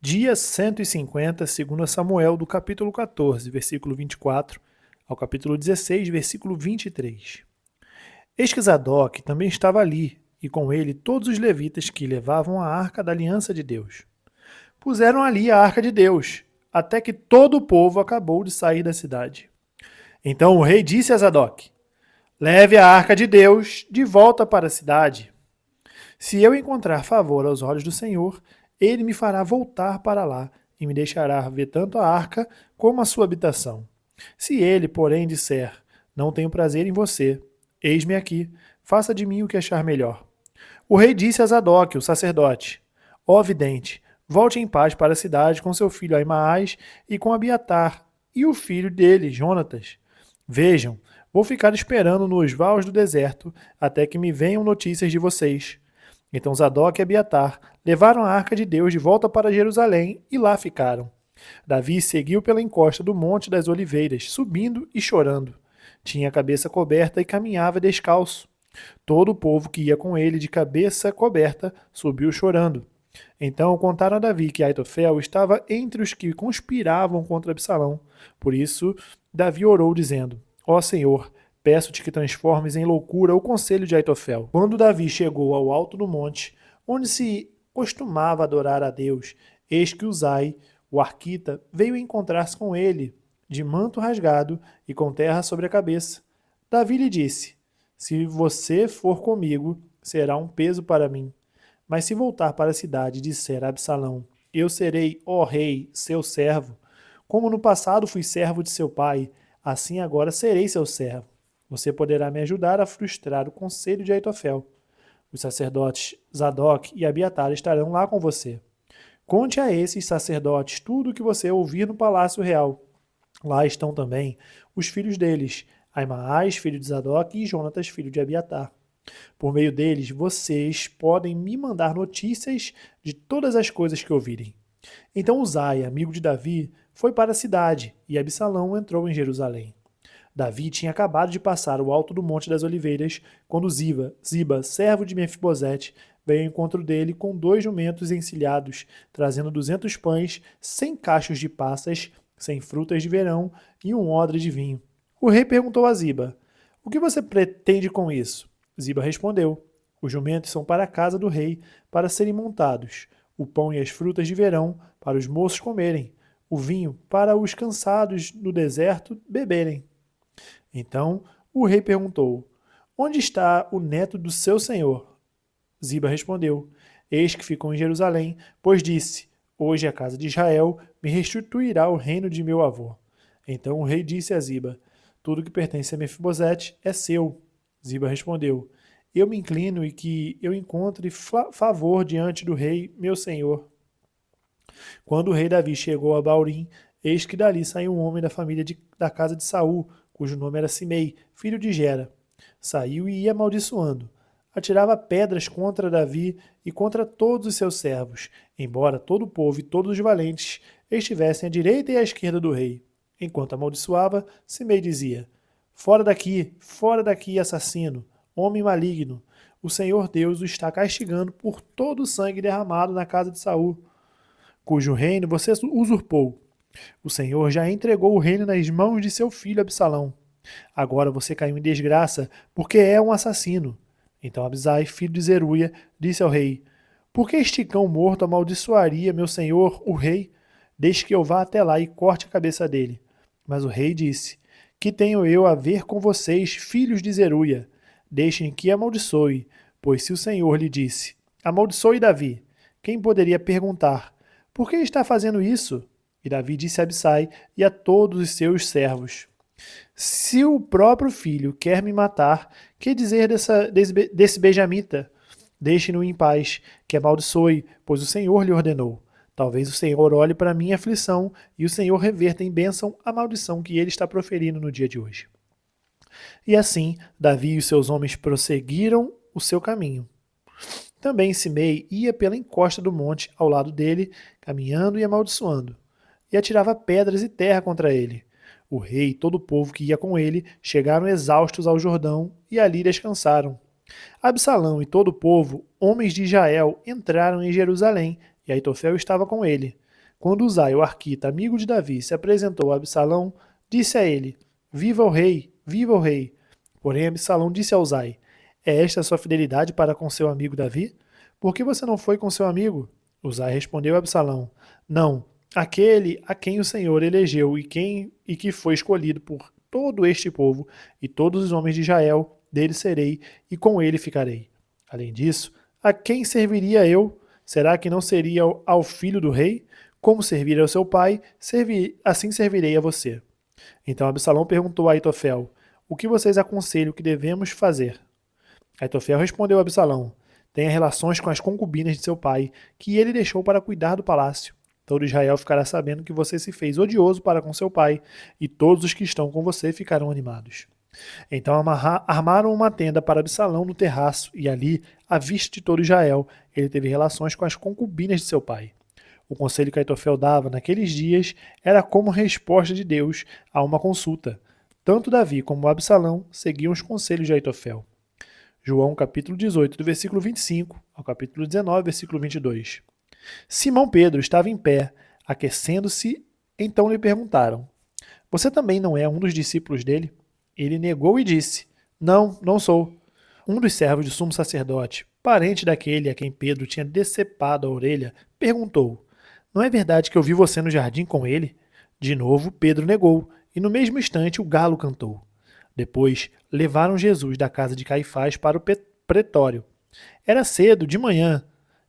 Dia 150, segundo Samuel, do capítulo 14, versículo 24, ao capítulo 16, versículo 23. Eis que Zadok também estava ali, e com ele todos os levitas que levavam a arca da aliança de Deus. Puseram ali a arca de Deus, até que todo o povo acabou de sair da cidade. Então o rei disse a Zadok: leve a arca de Deus de volta para a cidade. Se eu encontrar favor aos olhos do Senhor, ele me fará voltar para lá e me deixará ver tanto a arca como a sua habitação. Se ele, porém, disser: não tenho prazer em você, eis-me aqui, faça de mim o que achar melhor. O rei disse a Zadok, o sacerdote: ó vidente, volte em paz para a cidade com seu filho Aimaas e com Abiatar, e o filho dele, Jonatas. Vejam, vou ficar esperando nos vales do deserto até que me venham notícias de vocês. Então Zadok e Abiatar levaram a arca de Deus de volta para Jerusalém e lá ficaram. Davi seguiu pela encosta do Monte das Oliveiras, subindo e chorando. Tinha a cabeça coberta e caminhava descalço. Todo o povo que ia com ele de cabeça coberta subiu chorando. Então contaram a Davi que Aitofel estava entre os que conspiravam contra Absalão. Por isso, Davi orou, dizendo: ó Senhor, peço-te que transformes em loucura o conselho de Aitofel. Quando Davi chegou ao alto do monte, onde se costumava adorar a Deus, eis que Uzai, o arquita, veio encontrar-se com ele, de manto rasgado e com terra sobre a cabeça. Davi lhe disse: se você for comigo, será um peso para mim. Mas se voltar para a cidade e disser a Absalão: eu serei, ó rei, seu servo, como no passado fui servo de seu pai, assim agora serei seu servo. Você poderá me ajudar a frustrar o conselho de Aitofel. Os sacerdotes Zadok e Abiatar estarão lá com você. Conte a esses sacerdotes tudo o que você ouvir no palácio real. Lá estão também os filhos deles, Aimaas, filho de Zadok, e Jonatas, filho de Abiatar. Por meio deles, vocês podem me mandar notícias de todas as coisas que ouvirem. Então Uzai, amigo de Davi, foi para a cidade, e Absalão entrou em Jerusalém. Davi tinha acabado de passar o alto do Monte das Oliveiras, quando Ziba, servo de Mefibosete, veio ao encontro dele com 2 jumentos encilhados, trazendo 200 pães, 100 cachos de passas, 100 frutas de verão e um odre de vinho. O rei perguntou a Ziba: o que você pretende com isso? Ziba respondeu: os jumentos são para a casa do rei, para serem montados, o pão e as frutas de verão para os moços comerem, o vinho para os cansados no deserto beberem. Então o rei perguntou: onde está o neto do seu senhor? Ziba respondeu: eis que ficou em Jerusalém, pois disse: hoje a casa de Israel me restituirá o reino de meu avô. Então o rei disse a Ziba: tudo que pertence a Mefibosete é seu. Ziba respondeu: eu me inclino e que eu encontre favor diante do rei, meu senhor. Quando o rei Davi chegou a Baurim, eis que dali saiu um homem da família da casa de Saul, cujo nome era Simei, filho de Gera. Saiu e ia amaldiçoando. Atirava pedras contra Davi e contra todos os seus servos, embora todo o povo e todos os valentes estivessem à direita e à esquerda do rei. Enquanto amaldiçoava, Simei dizia: fora daqui, assassino, homem maligno. O Senhor Deus o está castigando por todo o sangue derramado na casa de Saul, cujo reino você usurpou. O Senhor já entregou o reino nas mãos de seu filho Absalão. Agora você caiu em desgraça, porque é um assassino. Então Abisai, filho de Zeruia, disse ao rei: por que este cão morto amaldiçoaria meu senhor, o rei? Deixe que eu vá até lá e corte a cabeça dele. Mas o rei disse: que tenho eu a ver com vocês, filhos de Zeruia? Deixem que amaldiçoe, pois se o Senhor lhe disse: amaldiçoe Davi, quem poderia perguntar: por que está fazendo isso? E Davi disse a Abisai e a todos os seus servos: se o próprio filho quer me matar, que dizer desse benjamita? Deixe-no em paz, que amaldiçoe, pois o Senhor lhe ordenou. Talvez o Senhor olhe para a minha aflição e o Senhor reverta em bênção a maldição que ele está proferindo no dia de hoje. E assim, Davi e os seus homens prosseguiram o seu caminho. Também Simei ia pela encosta do monte ao lado dele, caminhando e amaldiçoando, e atirava pedras e terra contra ele. O rei e todo o povo que ia com ele chegaram exaustos ao Jordão e ali descansaram. Absalão e todo o povo, homens de Israel, entraram em Jerusalém, e Aitofel estava com ele. Quando Uzai, o arquita, amigo de Davi, se apresentou a Absalão, disse a ele: Viva o rei, viva o rei. Porém, Absalão disse a Uzai: É esta a sua fidelidade para com seu amigo Davi? Por que você não foi com seu amigo? Uzai respondeu a Absalão: Não, aquele a quem o Senhor elegeu e que foi escolhido por todo este povo e todos os homens de Israel, dele serei e com ele ficarei. Além disso, a quem serviria eu? Será que não seria ao filho do rei? Como servir ao seu pai, assim servirei a você. Então Absalão perguntou a Aitofel: O que vocês aconselham que devemos fazer? Aitofel respondeu a Absalão: Tenha relações com as concubinas de seu pai, que ele deixou para cuidar do palácio. Todo Israel ficará sabendo que você se fez odioso para com seu pai, e todos os que estão com você ficarão animados. Então armaram uma tenda para Absalão no terraço, e ali, à vista de todo Israel, ele teve relações com as concubinas de seu pai. O conselho que Aitofel dava naqueles dias era como resposta de Deus a uma consulta. Tanto Davi como Absalão seguiam os conselhos de Aitofel. João capítulo 18, do versículo 25 ao capítulo 19, versículo 22. Simão Pedro estava em pé, aquecendo-se, então lhe perguntaram: Você também não é um dos discípulos dele? Ele negou e disse: Não, não sou. Um dos servos do sumo sacerdote, parente daquele a quem Pedro tinha decepado a orelha, perguntou: Não é verdade que eu vi você no jardim com ele? De novo, Pedro negou, e no mesmo instante o galo cantou. Depois, levaram Jesus da casa de Caifás para o pretório. Era cedo, de manhã.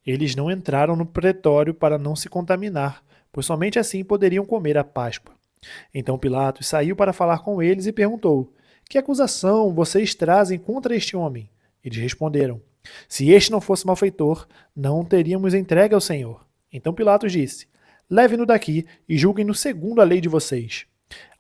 Eles não entraram no pretório para não se contaminar, pois somente assim poderiam comer a Páscoa. Então Pilatos saiu para falar com eles e perguntou: Que acusação vocês trazem contra este homem? Eles responderam: Se este não fosse malfeitor, não o teríamos entregue ao Senhor. Então Pilatos disse: Leve-no daqui e julguem-no segundo a lei de vocês.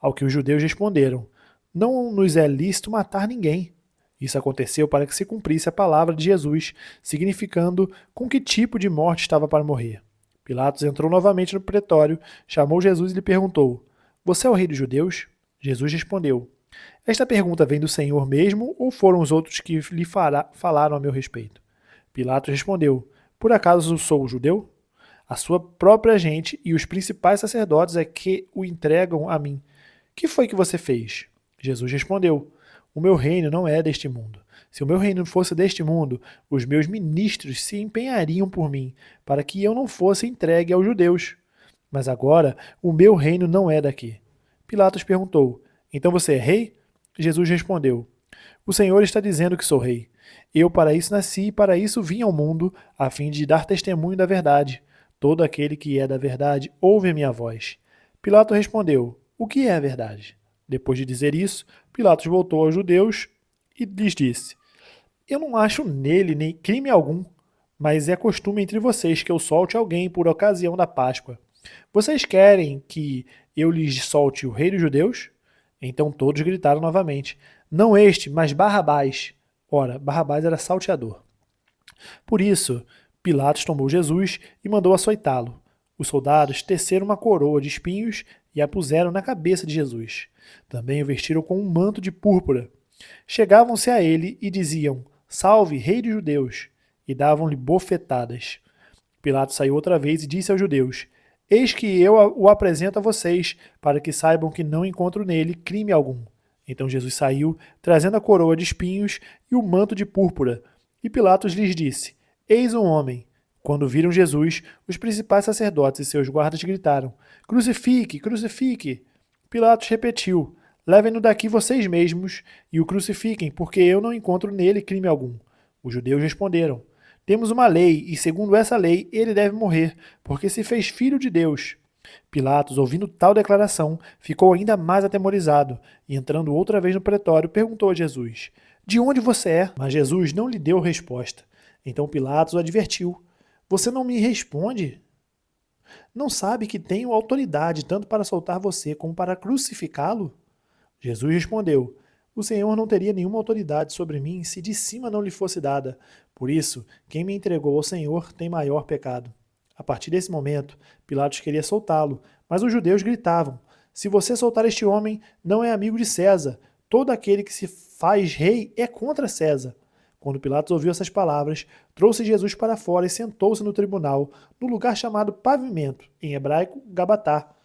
Ao que os judeus responderam: Não nos é lícito matar ninguém. Isso aconteceu para que se cumprisse a palavra de Jesus, significando com que tipo de morte estava para morrer. Pilatos entrou novamente no pretório, chamou Jesus e lhe perguntou: Você é o rei dos judeus? Jesus respondeu: Esta pergunta vem do Senhor mesmo ou foram os outros que lhe falaram a meu respeito? Pilatos respondeu: Por acaso sou judeu? A sua própria gente e os principais sacerdotes é que o entregam a mim. Que foi que você fez? Jesus respondeu: O meu reino não é deste mundo. Se o meu reino fosse deste mundo, os meus ministros se empenhariam por mim, para que eu não fosse entregue aos judeus. Mas agora o meu reino não é daqui. Pilatos perguntou: Então você é rei? Jesus respondeu: O Senhor está dizendo que sou rei. Eu para isso nasci e para isso vim ao mundo, a fim de dar testemunho da verdade. Todo aquele que é da verdade ouve a minha voz. Pilatos respondeu: O que é a verdade? Depois de dizer isso, Pilatos voltou aos judeus e lhes disse: Eu não acho nele nem crime algum, mas é costume entre vocês que eu solte alguém por ocasião da Páscoa. Vocês querem que eu lhes solte o rei dos judeus? Então todos gritaram novamente: Não este, mas Barrabás. Ora, Barrabás era salteador. Por isso, Pilatos tomou Jesus e mandou açoitá-lo. Os soldados teceram uma coroa de espinhos e a puseram na cabeça de Jesus. Também o vestiram com um manto de púrpura. Chegavam-se a ele e diziam: Salve, rei dos judeus! E davam-lhe bofetadas. Pilatos saiu outra vez e disse aos judeus: Eis que eu o apresento a vocês, para que saibam que não encontro nele crime algum. Então Jesus saiu, trazendo a coroa de espinhos e o manto de púrpura. E Pilatos lhes disse: Eis um homem. Quando viram Jesus, os principais sacerdotes e seus guardas gritaram: Crucifique, crucifique! Pilatos repetiu: Levem-no daqui vocês mesmos e o crucifiquem, porque eu não encontro nele crime algum. Os judeus responderam: Temos uma lei, e segundo essa lei ele deve morrer, porque se fez filho de Deus. Pilatos, ouvindo tal declaração, ficou ainda mais atemorizado, e entrando outra vez no pretório, perguntou a Jesus: De onde você é? Mas Jesus não lhe deu resposta. Então Pilatos o advertiu: Você não me responde? Não sabe que tenho autoridade tanto para soltar você como para crucificá-lo? Jesus respondeu: O Senhor não teria nenhuma autoridade sobre mim se de cima não lhe fosse dada. Por isso, quem me entregou ao Senhor tem maior pecado. A partir desse momento, Pilatos queria soltá-lo, mas os judeus gritavam: Se você soltar este homem, não é amigo de César. Todo aquele que se faz rei é contra César. Quando Pilatos ouviu essas palavras, trouxe Jesus para fora e sentou-se no tribunal, no lugar chamado Pavimento, em hebraico, Gabatá.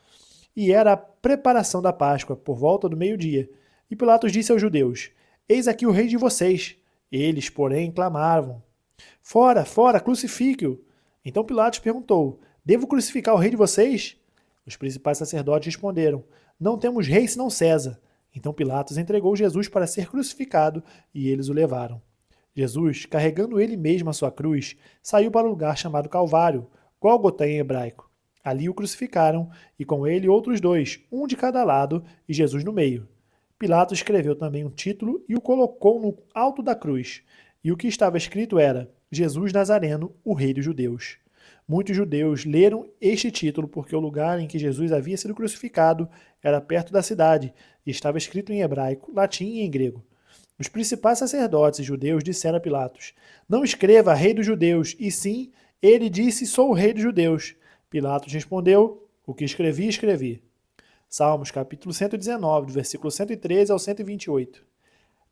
E era a preparação da Páscoa, por volta do meio-dia. E Pilatos disse aos judeus: Eis aqui o rei de vocês. Eles, porém, clamavam: Fora, fora, crucifique-o. Então Pilatos perguntou: Devo crucificar o rei de vocês? Os principais sacerdotes responderam: Não temos rei senão César. Então Pilatos entregou Jesus para ser crucificado e eles o levaram. Jesus, carregando ele mesmo a sua cruz, saiu para o lugar chamado Calvário, Gólgota em hebraico. Ali o crucificaram e com ele outros dois, um de cada lado e Jesus no meio. Pilatos escreveu também um título e o colocou no alto da cruz. E o que estava escrito era: Jesus Nazareno, o Rei dos Judeus. Muitos judeus leram este título porque o lugar em que Jesus havia sido crucificado era perto da cidade e estava escrito em hebraico, latim e em grego. Os principais sacerdotes judeus disseram a Pilatos: Não escreva Rei dos Judeus, e sim, ele disse: Sou o Rei dos Judeus. Pilatos respondeu: O que escrevi, escrevi. Salmos capítulo 119, do versículo 113 ao 128.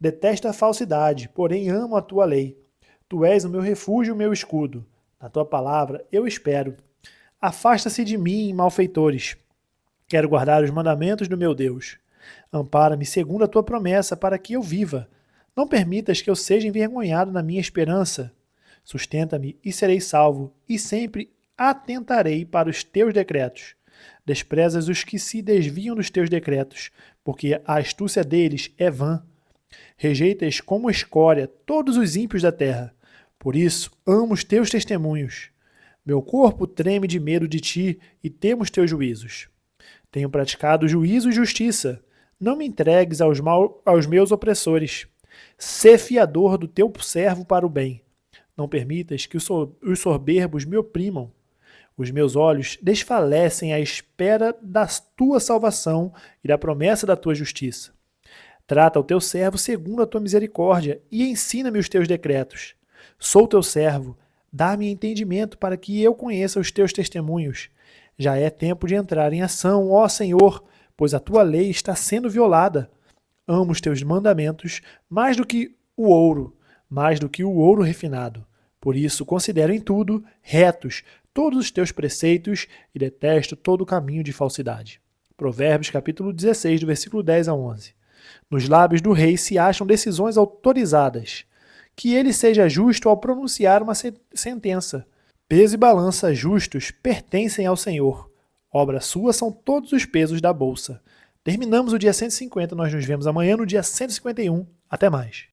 Detesto a falsidade, porém amo a tua lei. Tu és o meu refúgio e o meu escudo. Na tua palavra eu espero. Afasta-se de mim, malfeitores. Quero guardar os mandamentos do meu Deus. Ampara-me segundo a tua promessa, para que eu viva. Não permitas que eu seja envergonhado na minha esperança. Sustenta-me e serei salvo, e sempre atentarei para os teus decretos. Desprezas os que se desviam dos teus decretos, porque a astúcia deles é vã. Rejeitas como escória todos os ímpios da terra. Por isso, amo os teus testemunhos. Meu corpo treme de medo de ti e temo os teus juízos. Tenho praticado juízo e justiça. Não me entregues aos meus opressores. Sê fiador do teu servo para o bem. Não permitas que os soberbos me oprimam. Os meus olhos desfalecem à espera da tua salvação e da promessa da tua justiça. Trata o teu servo segundo a tua misericórdia e ensina-me os teus decretos. Sou teu servo, dá-me entendimento para que eu conheça os teus testemunhos. Já é tempo de entrar em ação, ó Senhor, pois a tua lei está sendo violada. Amo os teus mandamentos mais do que o ouro refinado. Por isso considero em tudo retos todos os teus preceitos e detesto todo o caminho de falsidade. Provérbios capítulo 16, do versículo 10 a 11. Nos lábios do rei se acham decisões autorizadas. Que ele seja justo ao pronunciar uma sentença. Peso e balança justos pertencem ao Senhor. Obra sua são todos os pesos da bolsa. Terminamos o dia 150, nós nos vemos amanhã no dia 151. Até mais.